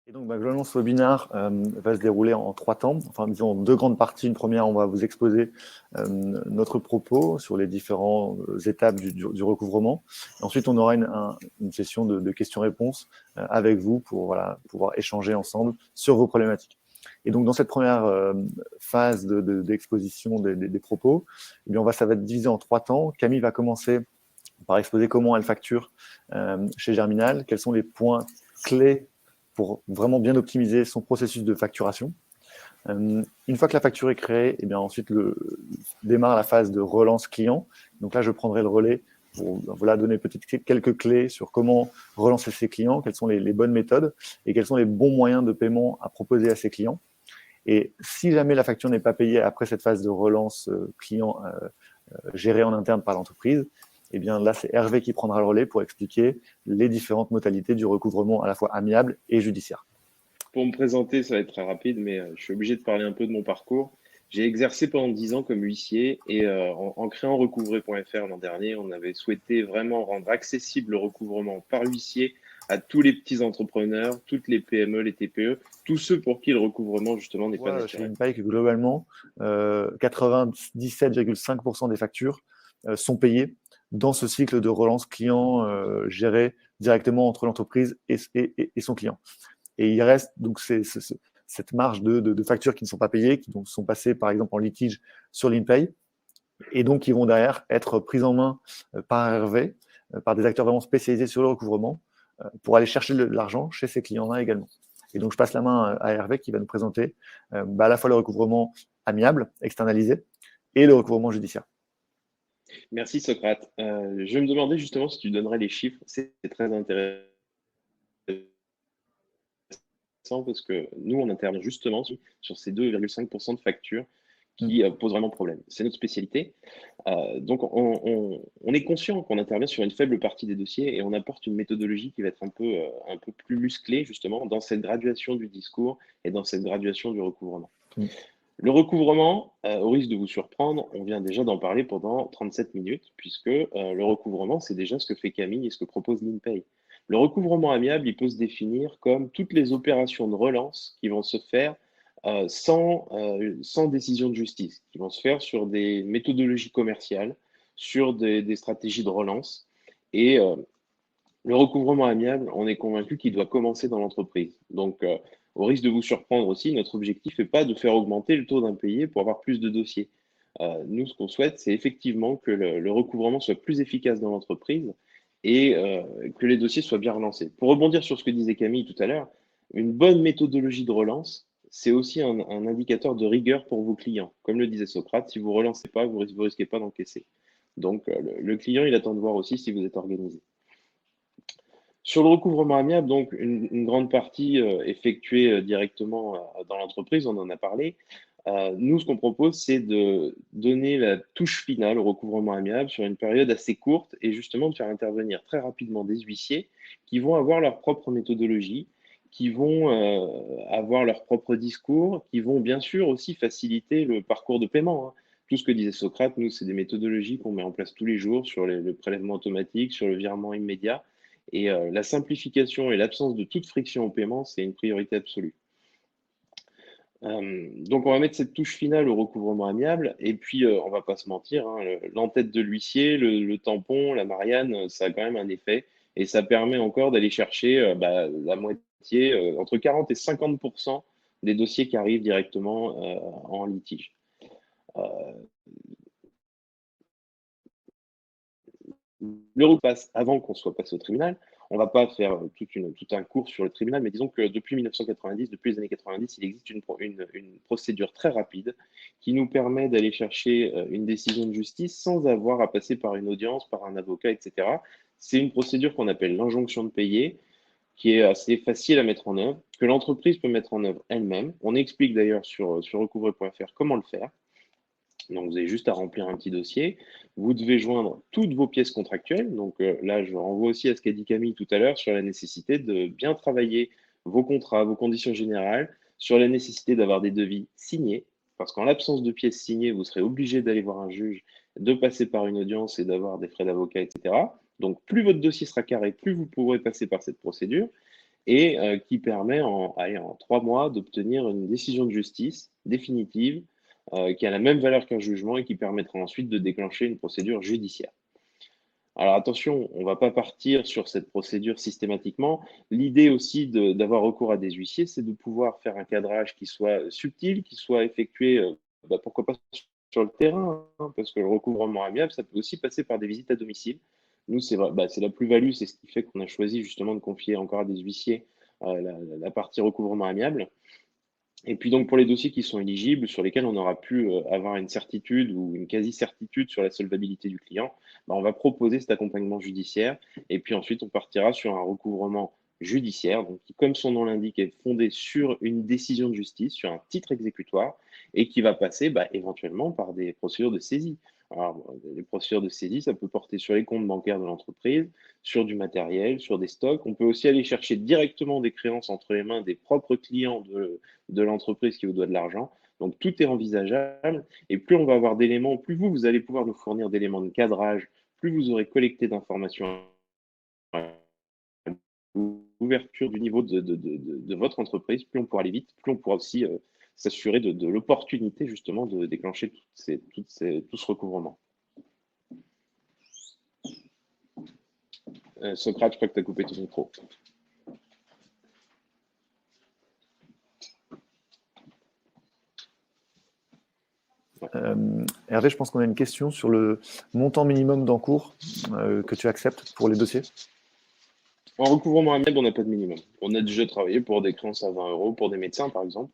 Et donc, globalement, ce webinaire va se dérouler en 3 temps, enfin, disons, en 2 grandes parties. Une première, on va vous exposer notre propos sur les différentes étapes du recouvrement. Et ensuite, on aura une session de questions-réponses avec vous pour pouvoir échanger ensemble sur vos problématiques. Et donc, dans cette première phase d'exposition des propos, eh bien, ça va être divisé en 3 temps. Camille va commencer par exposer comment elle facture chez Germinal, quels sont les points clés pour vraiment bien optimiser son processus de facturation. Une fois que la facture est créée, et bien ensuite démarre la phase de relance client. Donc là, je prendrai le relais pour donner peut-être quelques clés sur comment relancer ses clients, quelles sont les bonnes méthodes et quels sont les bons moyens de paiement à proposer à ses clients. Et si jamais la facture n'est pas payée après cette phase de relance client gérée en interne par l'entreprise, eh bien là, c'est Hervé qui prendra le relais pour expliquer les différentes modalités du recouvrement à la fois amiable et judiciaire. Pour me présenter, ça va être très rapide, mais je suis obligé de parler un peu de mon parcours. J'ai exercé pendant 10 ans comme huissier et en créant recouvré.fr l'an dernier, on avait souhaité vraiment rendre accessible le recouvrement par l'huissier à tous les petits entrepreneurs, toutes les PME, les TPE, tous ceux pour qui le recouvrement justement n'est pas Chez naturel. InPay que globalement, 97,5% des factures sont payées dans ce cycle de relance client géré directement entre l'entreprise et son client. Et il reste donc cette marge de factures qui ne sont pas payées, qui donc sont passées par exemple en litige sur l'InPay, et donc qui vont derrière être prises en main par Hervé, par des acteurs vraiment spécialisés sur le recouvrement, pour aller chercher de l'argent chez ces clients-là également. Et donc je passe la main à Hervé qui va nous présenter à la fois le recouvrement amiable, externalisé, et le recouvrement judiciaire. Merci Socrate. Je me demandais justement si tu donnerais les chiffres, c'est très intéressant parce que nous, on intervient justement sur ces 2,5% de factures qui posent vraiment problème. C'est notre spécialité. Donc, on est conscient qu'on intervient sur une faible partie des dossiers et on apporte une méthodologie qui va être un peu plus musclée, justement, dans cette graduation du discours et dans cette graduation du recouvrement. Le recouvrement, au risque de vous surprendre, on vient déjà d'en parler pendant 37 minutes, puisque le recouvrement, c'est déjà ce que fait Camille et ce que propose l'InPay. Le recouvrement amiable, il peut se définir comme toutes les opérations de relance qui vont se faire sans décision de justice, qui vont se faire sur des méthodologies commerciales, sur des stratégies de relance. Et le recouvrement amiable, on est convaincu qu'il doit commencer dans l'entreprise. Donc, au risque de vous surprendre aussi, notre objectif n'est pas de faire augmenter le taux d'impayé pour avoir plus de dossiers. Nous, ce qu'on souhaite, c'est effectivement que le recouvrement soit plus efficace dans l'entreprise et que les dossiers soient bien relancés. Pour rebondir sur ce que disait Camille tout à l'heure, une bonne méthodologie de relance, c'est aussi un indicateur de rigueur pour vos clients. Comme le disait Socrate, si vous ne relancez pas, vous ne risquez pas d'encaisser. Donc, le client, il attend de voir aussi si vous êtes organisé. Sur le recouvrement amiable, donc une grande partie effectuée directement dans l'entreprise, on en a parlé. Nous, ce qu'on propose, c'est de donner la touche finale au recouvrement amiable sur une période assez courte et justement de faire intervenir très rapidement des huissiers qui vont avoir leur propre méthodologie, qui vont avoir leur propre discours, qui vont bien sûr aussi faciliter le parcours de paiement, hein. Tout ce que disait Socrate, nous, c'est des méthodologies qu'on met en place tous les jours sur le prélèvement automatique, sur le virement immédiat. Et la simplification et l'absence de toute friction au paiement, c'est une priorité absolue. Donc, on va mettre cette touche finale au recouvrement amiable. Et puis, on va pas se mentir, hein, l'entête de l'huissier, le tampon, la Marianne, ça a quand même un effet. Et ça permet encore d'aller chercher la moitié, entre 40 et 50% des dossiers qui arrivent directement en litige. L'euro passe avant qu'on soit passé au tribunal. On ne va pas faire tout un cours sur le tribunal, mais disons que depuis 1990, depuis les années 90, il existe une procédure très rapide qui nous permet d'aller chercher une décision de justice sans avoir à passer par une audience, par un avocat, etc. C'est une procédure qu'on appelle l'injonction de payer, qui est assez facile à mettre en œuvre, que l'entreprise peut mettre en œuvre elle-même. On explique d'ailleurs sur recouvré.fr comment le faire. Donc, vous avez juste à remplir un petit dossier. Vous devez joindre toutes vos pièces contractuelles. Donc, là, je renvoie aussi à ce qu'a dit Camille tout à l'heure sur la nécessité de bien travailler vos contrats, vos conditions générales, sur la nécessité d'avoir des devis signés. Parce qu'en l'absence de pièces signées, vous serez obligé d'aller voir un juge, de passer par une audience et d'avoir des frais d'avocat, etc. Donc, plus votre dossier sera carré, plus vous pourrez passer par cette procédure. et qui permet en 3 mois d'obtenir une décision de justice définitive qui a la même valeur qu'un jugement et qui permettra ensuite de déclencher une procédure judiciaire. Alors attention, on ne va pas partir sur cette procédure systématiquement. L'idée aussi d'avoir recours à des huissiers, c'est de pouvoir faire un cadrage qui soit subtil, qui soit effectué, pourquoi pas sur le terrain, hein, parce que le recouvrement amiable, ça peut aussi passer par des visites à domicile. Nous, c'est la plus-value, c'est ce qui fait qu'on a choisi justement de confier encore à des huissiers la partie recouvrement amiable. Et puis donc pour les dossiers qui sont éligibles, sur lesquels on aura pu avoir une certitude ou une quasi-certitude sur la solvabilité du client, on va proposer cet accompagnement judiciaire. Et puis ensuite, on partira sur un recouvrement judiciaire, donc qui, comme son nom l'indique, est fondé sur une décision de justice, sur un titre exécutoire, et qui va passer éventuellement par des procédures de saisie. Alors, les procédures de saisie, ça peut porter sur les comptes bancaires de l'entreprise, sur du matériel, sur des stocks. On peut aussi aller chercher directement des créances entre les mains des propres clients de l'entreprise qui vous doit de l'argent. Donc, tout est envisageable. Et plus on va avoir d'éléments, plus vous allez pouvoir nous fournir d'éléments de cadrage, plus vous aurez collecté d'informations à l'ouverture du niveau de votre entreprise, plus on pourra aller vite, plus on pourra aussi s'assurer de l'opportunité justement de déclencher tout ce recouvrement. Socrate, je crois que tu as coupé ton micro. Hervé, je pense qu'on a une question sur le montant minimum d'encours que tu acceptes pour les dossiers. En recouvrement amiable, on n'a pas de minimum. On a déjà travaillé pour des créances à 20 € pour des médecins, par exemple.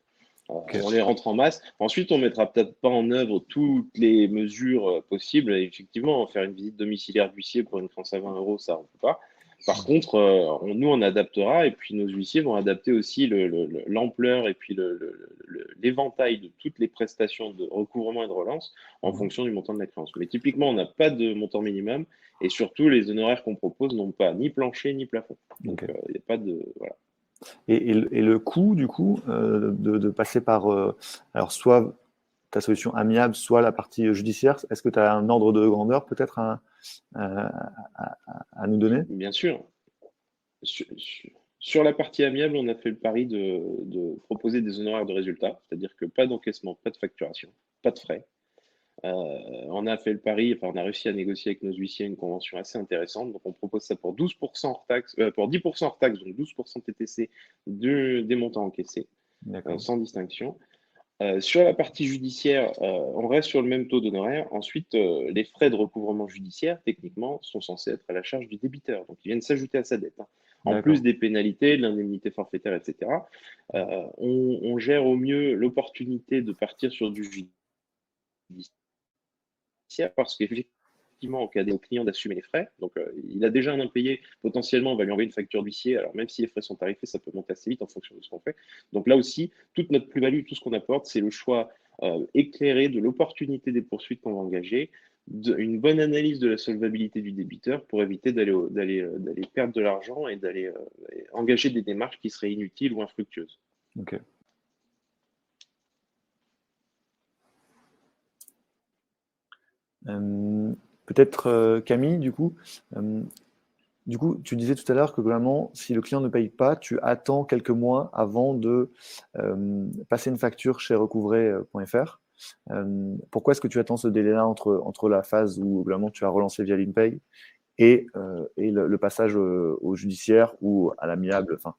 Okay. On les rentre en masse. Ensuite, on ne mettra peut-être pas en œuvre toutes les mesures possibles. Et effectivement, faire une visite domiciliaire d'huissier pour une créance à 20 €, ça, on ne peut pas. Par contre, nous, on adaptera et puis nos huissiers vont adapter aussi l'ampleur et puis l'éventail de toutes les prestations de recouvrement et de relance en fonction du montant de la créance. Mais typiquement, on n'a pas de montant minimum et surtout, les honoraires qu'on propose n'ont pas ni plancher ni plafond. Donc, il n'y a pas de… Voilà. Et le coût, du coup, de passer par alors soit ta solution amiable, soit la partie judiciaire, est-ce que tu as un ordre de grandeur peut-être à nous donner? Bien sûr. Sur la partie amiable, on a fait le pari de proposer des honoraires de résultat, c'est-à-dire que pas d'encaissement, pas de facturation, pas de frais. On a fait le pari, on a réussi à négocier avec nos huissiers une convention assez intéressante. Donc, on propose ça pour 12% hors taxe, pour 10% hors taxe, donc 12% TTC des montants encaissés, sans distinction. Sur la partie judiciaire, on reste sur le même taux d'honoraire. Ensuite, les frais de recouvrement judiciaire, techniquement, sont censés être à la charge du débiteur. Donc, ils viennent s'ajouter à sa dette. En plus des pénalités, de l'indemnité forfaitaire, etc. On gère au mieux l'opportunité de partir sur du judiciaire parce qu'effectivement, en cas de client d'assumer les frais, donc il a déjà un impayé, potentiellement on va lui envoyer une facture d'huissier, alors même si les frais sont tarifés, ça peut monter assez vite en fonction de ce qu'on fait. Donc là aussi, toute notre plus-value, tout ce qu'on apporte, c'est le choix éclairé de l'opportunité des poursuites qu'on va engager, une bonne analyse de la solvabilité du débiteur pour éviter d'aller perdre de l'argent et d'aller engager des démarches qui seraient inutiles ou infructueuses. Ok. Peut-être Camille, du coup, tu disais tout à l'heure que globalement, si le client ne paye pas, tu attends quelques mois avant de passer une facture chez recouvré.fr. Pourquoi est-ce que tu attends ce délai-là entre la phase où globalement tu as relancé via l'InPay et le passage au judiciaire ou à l'amiable, enfin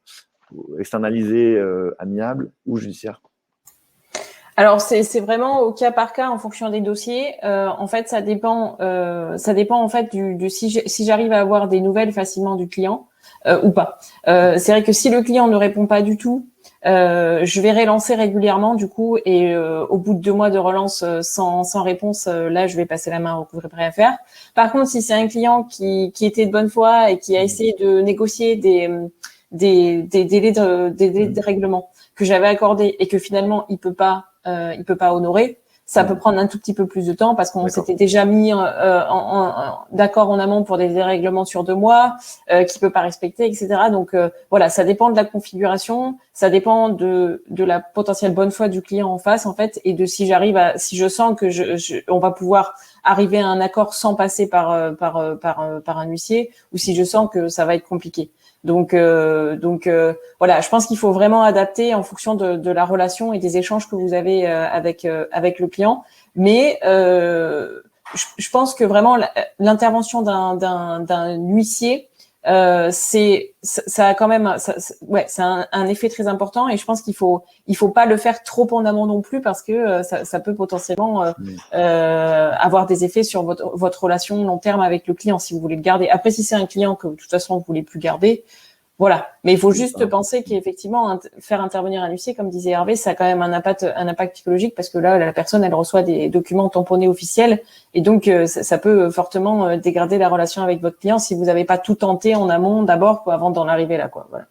externalisé amiable ou judiciaire? Alors c'est vraiment au cas par cas en fonction des dossiers. En fait, ça dépend en fait si j'arrive à avoir des nouvelles facilement du client ou pas. C'est vrai que si le client ne répond pas du tout, je vais relancer régulièrement du coup et au bout de 2 mois de relance sans réponse, là je vais passer la main au recouvré.fr. Par contre, si c'est un client qui était de bonne foi et qui a essayé de négocier des délais de règlement que j'avais accordés et que finalement il peut pas honorer, ça peut prendre un tout petit peu plus de temps parce qu'on s'était déjà mis d'accord en amont pour des dérèglements sur 2 mois qu'il peut pas respecter, etc. Donc voilà, ça dépend de la configuration, ça dépend de la potentielle bonne foi du client en face en fait, et de si je sens que on va pouvoir arriver à un accord sans passer par un huissier, ou si je sens que ça va être compliqué. Donc voilà, je pense qu'il faut vraiment adapter en fonction de la relation et des échanges que vous avez avec le client. Mais je pense que vraiment l'intervention d'un huissier, ça a quand même, c'est un effet très important, et je pense qu'il faut pas le faire trop en amont non plus, parce que ça peut potentiellement avoir des effets sur votre relation long terme avec le client, si vous voulez le garder. Après, si c'est un client que de toute façon vous voulez plus garder, voilà. Mais il faut juste penser qu'effectivement, faire intervenir un huissier, comme disait Hervé, ça a quand même un impact psychologique, parce que là, la personne, elle reçoit des documents tamponnés officiels, et donc ça peut fortement dégrader la relation avec votre client si vous n'avez pas tout tenté en amont d'abord, avant d'en arriver là, quoi. Voilà.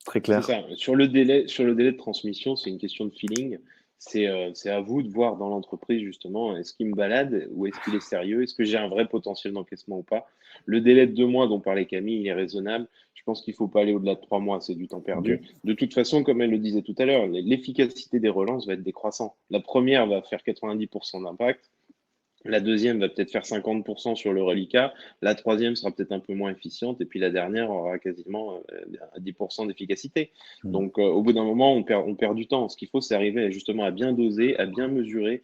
Très clair. C'est ça. Sur le délai de transmission, c'est une question de feeling. C'est à vous de voir dans l'entreprise, justement, est-ce qu'il me balade ou est-ce qu'il est sérieux? Est-ce que j'ai un vrai potentiel d'encaissement ou pas? Le délai de 2 mois dont parlait Camille, il est raisonnable. Je pense qu'il ne faut pas aller au-delà de 3 mois, c'est du temps perdu. De toute façon, comme elle le disait tout à l'heure, l'efficacité des relances va être décroissante. La première va faire 90% d'impact. La deuxième va peut-être faire 50% sur le reliquat. La troisième sera peut-être un peu moins efficiente. Et puis la dernière aura quasiment 10% d'efficacité. Donc au bout d'un moment, on perd du temps. Ce qu'il faut, c'est arriver justement à bien doser, à bien mesurer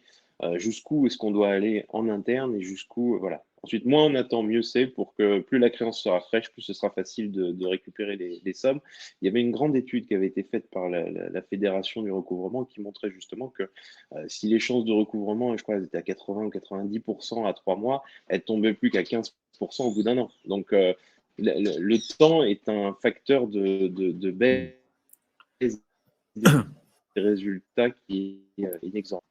jusqu'où est-ce qu'on doit aller en interne et jusqu'où. Voilà. Ensuite, moins on attend, mieux c'est, pour que plus la créance sera fraîche, plus ce sera facile de récupérer les sommes. Il y avait une grande étude qui avait été faite par la Fédération du recouvrement qui montrait justement que si les chances de recouvrement, je crois, elles étaient à 80 ou 90% à 3 mois, elles tombaient plus qu'à 15% au bout d'un an. Donc, le temps est un facteur de baisse des résultats qui est inexorable.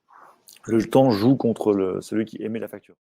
Le temps joue contre celui qui émet la facture.